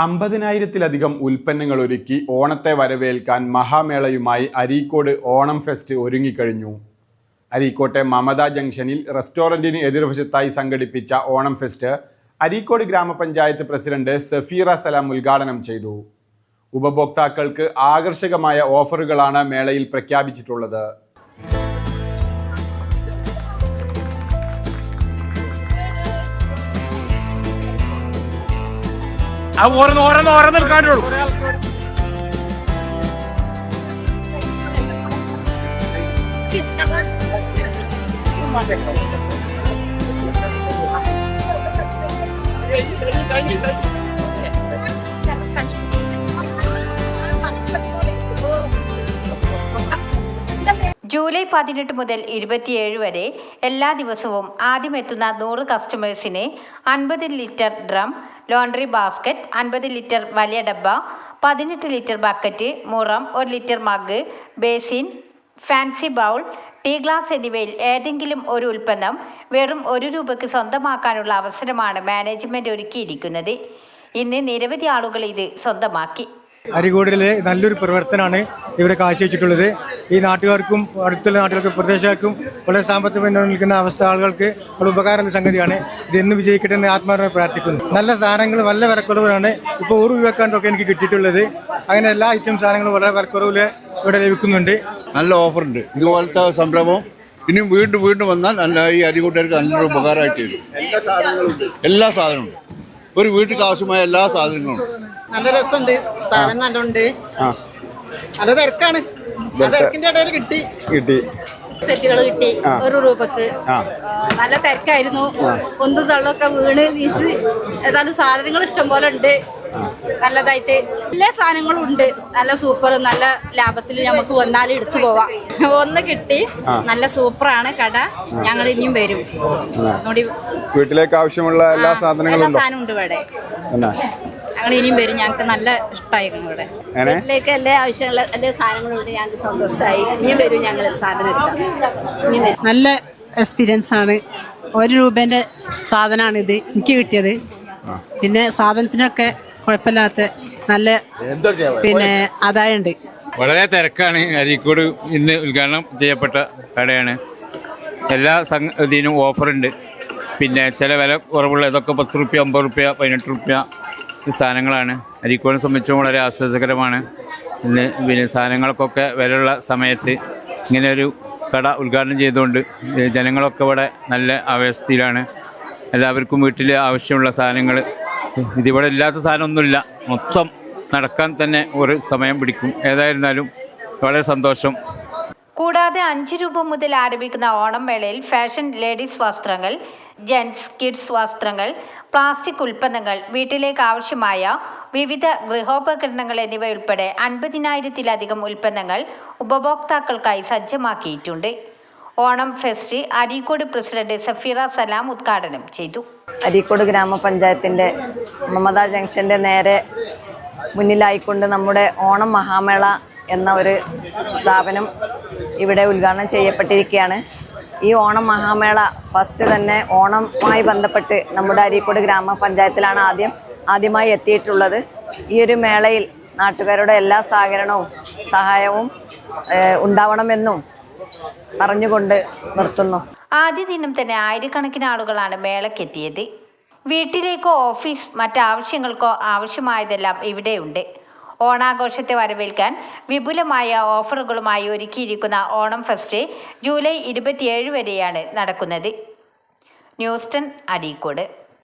50,000-ത്തിലധികം ഉൽപ്പന്നങ്ങൾ ഒരുക്കി ഓണത്തെ വരവേൽക്കാൻ മഹാമേളയുമായി അരീക്കോട് ഓണം ഫെസ്റ്റ് ഒരുങ്ങിക്കഴിഞ്ഞു. അരീക്കോട്ടെ മമത ജംഗ്ഷനിൽ റെസ്റ്റോറന്റിന് എതിർവശത്തായി സംഘടിപ്പിച്ച ഓണം ഫെസ്റ്റ് അരീക്കോട് ഗ്രാമപഞ്ചായത്ത് പ്രസിഡന്റ് സഫീറ സലാം ഉദ്ഘാടനം ചെയ്തു. ഉപഭോക്താക്കൾക്ക് ആകർഷകമായ ഓഫറുകളാണ് മേളയിൽ പ്രഖ്യാപിച്ചിട്ടുള്ളത്. ജൂലൈ 18 മുതൽ 27 വരെ എല്ലാ ദിവസവും ആദ്യമെത്തുന്ന 100 കസ്റ്റമേഴ്സിന് 50 litre drum, laundry basket, 50 litre വലിയ ഡബ്ബ, 18 ലിറ്റർ ബക്കറ്റ്, മുറം, 1 litre mug, basin, fancy bowl, tea glass എന്നിവയിൽ ഏതെങ്കിലും ഒരു ഉൽപ്പന്നം വെറും 1 രൂപയ്ക്ക് സ്വന്തമാക്കാനുള്ള അവസരമാണ് മാനേജ്മെൻറ്റ് ഒരുക്കിയിരിക്കുന്നത്. ഇന്ന് നിരവധി ആളുകൾ ഇത് സ്വന്തമാക്കി. അരീക്കോടിലെ നല്ലൊരു പ്രവർത്തനമാണ് ഇവിടെ കാഴ്ചവെച്ചിട്ടുള്ളത്. ഈ നാട്ടുകാർക്കും അടുത്തുള്ള നാട്ടുകാർക്കും പ്രദേശക്കാർക്കും വളരെ സാമ്പത്തിക നിൽക്കുന്ന അവസ്ഥ ആളുകൾക്ക് വളരെ ഉപകാരമുള്ള സംഗതിയാണ്. ഇതെന്ന് വിജയിക്കട്ടെ എന്ന് ആത്മാർത്ഥമായി പ്രാർത്ഥിക്കുന്നു. നല്ല സാധനങ്ങൾ നല്ല വിലക്കുറവിലാണ് ഇപ്പോൾ 100 രൂപക്കാണ്ടൊക്കെ എനിക്ക് കിട്ടിയിട്ടുള്ളത്. അങ്ങനെ എല്ലാ ഐറ്റം സാധനങ്ങളും വളരെ വിലക്കുറവിൽ ഇവിടെ ലഭിക്കുന്നുണ്ട്. നല്ല ഓഫറുണ്ട്. ഇതുപോലത്തെ സംരംഭം ഇനിയും വീണ്ടും വീണ്ടും വന്നാൽ നല്ല ഈ അരീക്കോട്ടുകാർക്ക് നല്ലൊരു ഉപകാരമായിട്ട് വരും. എല്ലാ സാധനവും ഒരു വീട്ടിൽ ആവശ്യമായ എല്ലാ സാധനങ്ങളും നല്ല രസമുണ്ട്. സാധനം നല്ലുണ്ട്. നല്ല തിരക്കാണ്. തിരക്കിന്റെ ഇടയിൽ കിട്ടി സെറ്റുകൾ കിട്ടി 1 രൂപക്ക്. നല്ല തിരക്കായിരുന്നു. ഒന്നും തള്ളൊക്കെ വീണ് നീച്ച്. ഏതായാലും സാധനങ്ങൾ ഇഷ്ടം പോലെ ഉണ്ട്. നല്ലതായിട്ട് എല്ലാ സാധനങ്ങളും ഉണ്ട്. നല്ല സൂപ്പർ, നല്ല ലാഭത്തിൽ നമുക്ക് വന്നാൽ എടുത്തു പോവാം. ഒന്ന് കിട്ടി. നല്ല സൂപ്പറാണ് കട. ഞങ്ങൾ ഇനിയും വരും. വീട്ടിലേക്ക് ആവശ്യമുള്ള എല്ലാ സാധനവും ഉണ്ട് ഇവിടെ. ഞങ്ങൾ ഇനിയും വരും. ഞങ്ങൾക്ക് നല്ല ഇഷ്ടമായിരുന്നു ഇവിടെ. വീട്ടിലേക്ക് എല്ലാ ആവശ്യമുള്ള എല്ലാ സാധനങ്ങളുണ്ട്. ഞങ്ങൾക്ക് സന്തോഷമായി. ഇനിയും വരും. ഞങ്ങൾ സാധനം എടുക്കാം. നല്ല എക്സ്പീരിയൻസ് ആണ്. 1 രൂപേന്റെ സാധനമാണിത് എനിക്ക് കിട്ടിയത്. പിന്നെ സാധനത്തിനൊക്കെ കുഴപ്പമില്ലാത്ത നല്ല ആദായമുണ്ട്. വളരെ തിരക്കാണ്. അരീക്കോട് ഇന്ന് ഉദ്ഘാടനം ചെയ്യപ്പെട്ട കടയാണ്. എല്ലാ ഇതിനും ഓഫറുണ്ട്. പിന്നെ ചില വില കുറവുള്ള ഇതൊക്കെ 10 രൂപ, 50 രൂപ, 18 രൂപ സാധനങ്ങളാണ്. അരീക്കോടിനെ സംബന്ധിച്ചും വളരെ ആശ്വാസകരമാണ്. ഇന്ന് പിന്നെ സാധനങ്ങൾക്കൊക്കെ വിലയുള്ള സമയത്ത് ഇങ്ങനെ ഒരു കട ഉദ്ഘാടനം ചെയ്തുകൊണ്ട് ജനങ്ങളൊക്കെ ഇവിടെ നല്ല അവസ്ഥയിലാണ്. എല്ലാവർക്കും വീട്ടിൽ ആവശ്യമുള്ള സാധനങ്ങൾ ഇതിവിടെ ഇല്ലാത്ത സാധനമൊന്നുമില്ല. മൊത്തം നടക്കാൻ തന്നെ ഒരു സമയം പിടിക്കും. ഏതായിരുന്നാലും വളരെ സന്തോഷം. കൂടാതെ 5 രൂപ മുതൽ ആരംഭിക്കുന്ന ഓണം മേളയിൽ ഫാഷൻ ലേഡീസ് വസ്ത്രങ്ങൾ, ജെൻസ് കിഡ്സ് വസ്ത്രങ്ങൾ, പ്ലാസ്റ്റിക് ഉൽപ്പന്നങ്ങൾ, വീട്ടിലേക്ക് ആവശ്യമായ വിവിധ ഗൃഹോപകരണങ്ങൾ എന്നിവയുൾപ്പെടെ 50,000-ത്തിലധികം ഉൽപ്പന്നങ്ങൾ ഉപഭോക്താക്കൾക്കായി സജ്ജമാക്കിയിട്ടുണ്ട്. ഓണം ഫെസ്റ്റ് അരീക്കോട് പ്രസിഡന്റ് സഫീറ സലാം ഉദ്ഘാടനം ചെയ്തു. അരീക്കോട് ഗ്രാമപഞ്ചായത്തിൻ്റെ മമത ജംഗ്ഷൻ്റെ നേരെ മുന്നിലായിക്കൊണ്ട് നമ്മുടെ ഓണം മഹാമേള എന്ന ഒരു സ്ഥാപനം ഇവിടെ ഉദ്ഘാടനം ചെയ്യപ്പെട്ടിരിക്കുകയാണ്. ഈ ഓണം മഹാമേള ഫസ്റ്റ് തന്നെ ഓണവുമായി ബന്ധപ്പെട്ട് നമ്മുടെ അരീക്കോട് ഗ്രാമപഞ്ചായത്തിലാണ് ആദ്യമായി എത്തിയിട്ടുള്ളത്. ഈ ഒരു മേളയിൽ നാട്ടുകാരുടെ എല്ലാ സഹായവും ഉണ്ടാവണമെന്നും പറഞ്ഞുകൊണ്ട് നിർത്തുന്നു. ആദ്യ ദിനം തന്നെ ആയിരക്കണക്കിന് ആളുകളാണ് മേളക്കെത്തിയത്. വീട്ടിലേക്കോ ഓഫീസ് മറ്റാവശ്യങ്ങൾക്കോ ആവശ്യമായതെല്ലാം ഇവിടെയുണ്ട്. ഓണാഘോഷത്തെ വരവേൽക്കാൻ വിപുലമായ ഓഫറുകളുമായി ഒരുക്കിയിരിക്കുന്ന ഓണം ഫെസ്റ്റ് ജൂലൈ 27 വരെയാണ് നടക്കുന്നത്. ന്യൂസ് 10 അരീക്കോട്.